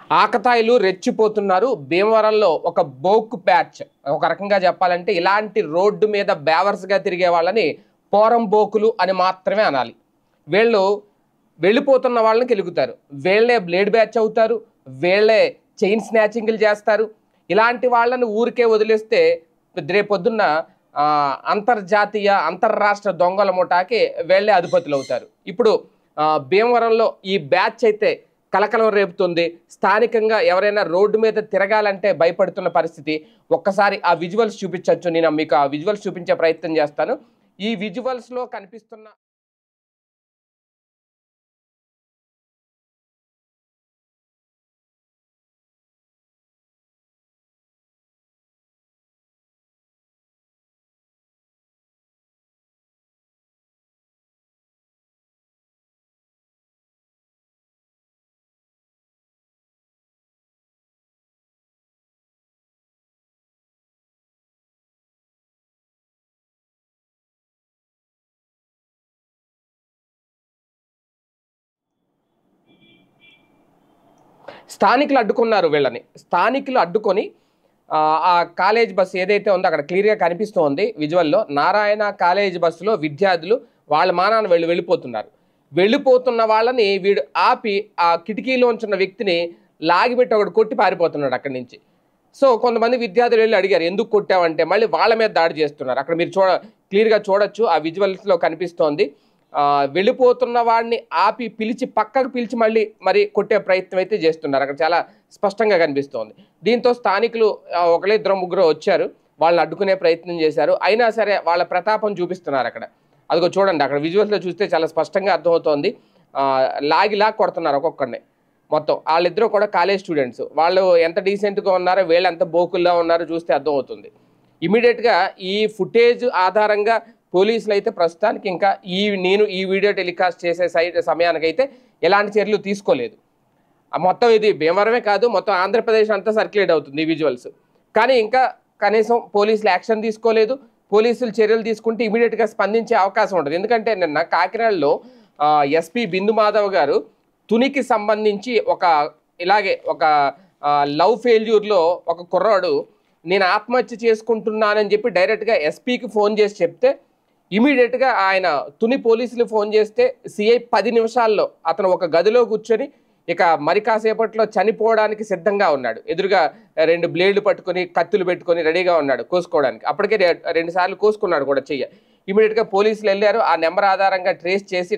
ఆకతాయిలు రెచ్చిపోతున్నారు. భీమవరంలో ఒక బోక్ బ్యాచ్, ఒక రకంగా చెప్పాలంటే ఇలాంటి రోడ్డు మీద బేవర్స్గా తిరిగే వాళ్ళని పోరం బోకులు అని మాత్రమే అనాలి. వీళ్ళు వెళ్ళిపోతున్న వాళ్ళని కెలుగుతారు. వీళ్ళే బ్లేడ్ బ్యాచ్ అవుతారు, వీళ్ళే చైన్ స్నాచింగ్లు చేస్తారు. ఇలాంటి వాళ్ళని ఊరికే వదిలేస్తే రేపొద్దున్న అంతర్జాతీయ అంతర్రాష్ట్ర దొంగల ముఠాకి వీళ్ళే అధిపతులు అవుతారు. ఇప్పుడు భీమవరంలో ఈ బ్యాచ్ అయితే కలకలం రేపుతుంది. స్థానికంగా ఎవరైనా రోడ్డు మీద తిరగాలంటే భయపడుతున్న పరిస్థితి. ఒక్కసారి ఆ విజువల్స్ చూపించవచ్చు. నేను మీకు ఆ విజువల్స్ చూపించే ప్రయత్నం చేస్తాను. ఈ విజువల్స్లో కనిపిస్తున్న స్థానికులు అడ్డుకున్నారు వీళ్ళని. స్థానికులు అడ్డుకొని ఆ కాలేజ్ బస్సు ఏదైతే ఉందో అక్కడ క్లియర్గా కనిపిస్తోంది విజువల్లో. నారాయణ కాలేజ్ బస్సులో విద్యార్థులు వాళ్ళ మానాన్ని వెళ్ళిపోతున్నారు. వెళ్ళిపోతున్న వాళ్ళని వీడు ఆపి ఆ కిటికీలోంచి ఉన్న వ్యక్తిని లాగిపెట్టి ఒకటి కొట్టి పారిపోతున్నాడు అక్కడి నుంచి. సో కొంతమంది విద్యార్థులు వెళ్ళి అడిగారు, ఎందుకు కొట్టావంటే మళ్ళీ వాళ్ళ మీద దాడి చేస్తున్నారు. అక్కడ మీరు క్లియర్గా చూడొచ్చు, ఆ విజువల్స్లో కనిపిస్తోంది. వెళ్ళిపోతున్న వాడిని ఆపి పిలిచి పక్కకు పిలిచి మరి కొట్టే ప్రయత్నం అయితే చేస్తున్నారు. అక్కడ చాలా స్పష్టంగా కనిపిస్తోంది. దీంతో స్థానికులు ఒకళ్ళే ఇద్దరు ముగ్గురు వచ్చారు, వాళ్ళని అడ్డుకునే ప్రయత్నం చేశారు. అయినా సరే వాళ్ళ ప్రతాపం చూపిస్తున్నారు అక్కడ. అదిగో చూడండి, అక్కడ విజువల్స్లో చూస్తే చాలా స్పష్టంగా అర్థమవుతోంది. లాగి కొడుతున్నారు ఒక్కొక్కడిని. మొత్తం వాళ్ళిద్దరూ కూడా కాలేజ్ స్టూడెంట్స్. వాళ్ళు ఎంత డీసెంట్గా ఉన్నారో వీళ్ళు ఎంత బోకుల్లా ఉన్నారో చూస్తే అర్థమవుతుంది. ఇమీడియట్గా ఈ ఫుటేజ్ ఆధారంగా పోలీసులు అయితే ప్రస్తుతానికి ఇంకా నేను ఈ వీడియో టెలికాస్ట్ చేసే సమయానికైతే ఎలాంటి చర్యలు తీసుకోలేదు. మొత్తం ఇది భీమవరమే కాదు, మొత్తం ఆంధ్రప్రదేశ్ అంతా సర్క్యులేట్ అవుతుంది ఈ విజువల్స్. కానీ ఇంకా కనీసం పోలీసులు యాక్షన్ తీసుకోలేదు. పోలీసులు చర్యలు తీసుకుంటే ఇమీడియట్గా స్పందించే అవకాశం ఉంటుంది. ఎందుకంటే నిన్న కాకినాడలో ఎస్పీ బిందు మాధవ్ గారు తునికి సంబంధించి ఇలాగే ఒక లవ్ ఫెయిల్యూర్లో ఒక కుర్రాడు నేను ఆత్మహత్య చేసుకుంటున్నానని చెప్పి డైరెక్ట్గా ఎస్పీకి ఫోన్ చేసి చెప్తే ఇమీడియట్గా ఆయన తుని పోలీసులు ఫోన్ చేస్తే సిఐ 10 నిమిషాల్లో అతను ఒక గదిలో కూర్చొని ఇక మరి కాసేపట్లో చనిపోవడానికి సిద్ధంగా ఉన్నాడు. ఎదురుగా 2 బ్లేడ్లు పట్టుకొని కత్తులు పెట్టుకొని రెడీగా ఉన్నాడు కోసుకోవడానికి. అప్పటికే 2 సార్లు కోసుకున్నాడు కూడా చెయ్య. ఇమీడియట్గా పోలీసులు వెళ్ళారు. ఆ నెంబర్ ఆధారంగా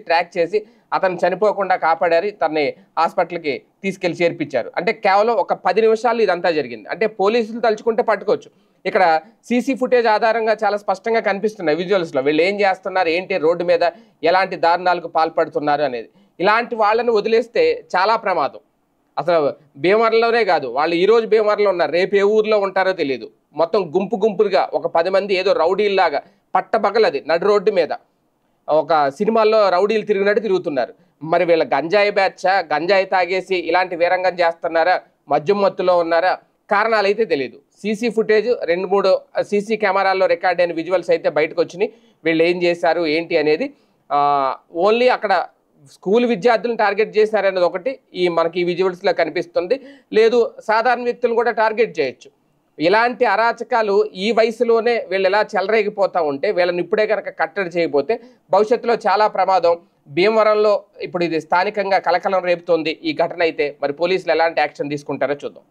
ట్రాక్ చేసి అతను చనిపోకుండా కాపాడారు. తనని హాస్పిటల్కి తీసుకెళ్లి చేర్పించారు. అంటే కేవలం ఒక 10 నిమిషాలు ఇదంతా జరిగింది. అంటే పోలీసులు తలుచుకుంటే పట్టుకోవచ్చు. ఇక్కడ సీసీ ఫుటేజ్ ఆధారంగా చాలా స్పష్టంగా కనిపిస్తున్నాయి విజువల్స్లో. వీళ్ళు ఏం చేస్తున్నారు, ఏంటి, రోడ్డు మీద ఎలాంటి దారుణాలకు పాల్పడుతున్నారు అనేది. ఇలాంటి వాళ్ళని వదిలేస్తే చాలా ప్రమాదం. అసలు భీమవరంలోనే కాదు, వాళ్ళు ఈరోజు భీమవరంలో ఉన్నారు, రేపు ఏ ఊర్లో ఉంటారో తెలియదు. మొత్తం గుంపుగా ఒక 10 మంది ఏదో రౌడీల్లాగా పట్టపగలది నడు రోడ్డు మీద ఒక సినిమాల్లో రౌడీలు తిరిగినట్టు తిరుగుతున్నారు. మరి వీళ్ళ గంజాయి బ్యాచా, గంజాయి తాగేసి ఇలాంటి వీరంగం చేస్తున్నారా, మద్యం మత్తులో ఉన్నారా, కారణాలు అయితే తెలియదు. సీసీ ఫుటేజ్ 2-3 సీసీ కెమెరాల్లో రికార్డ్ అయిన విజువల్స్ అయితే బయటకు వచ్చినాయి. వీళ్ళు ఏం చేశారు ఏంటి అనేది. ఓన్లీ అక్కడ స్కూల్ విద్యార్థులను టార్గెట్ చేశారనేది ఒకటి మనకి ఈ విజువల్స్లో కనిపిస్తుంది. లేదు, సాధారణ వ్యక్తులు కూడా టార్గెట్ చేయొచ్చు. ఇలాంటి అరాచకాలు ఈ వయసులోనే వీళ్ళు ఎలా చెలరేగిపోతూ ఉంటే వీళ్ళని ఇప్పుడే కనుక కట్టడి చేయకపోతే భవిష్యత్తులో చాలా ప్రమాదం. భీమవరంలో ఇప్పుడు ఇది స్థానికంగా కలకలం రేపుతోంది ఈ ఘటన అయితే. మరి పోలీసులు ఎలాంటి యాక్షన్ తీసుకుంటారో చూద్దాం.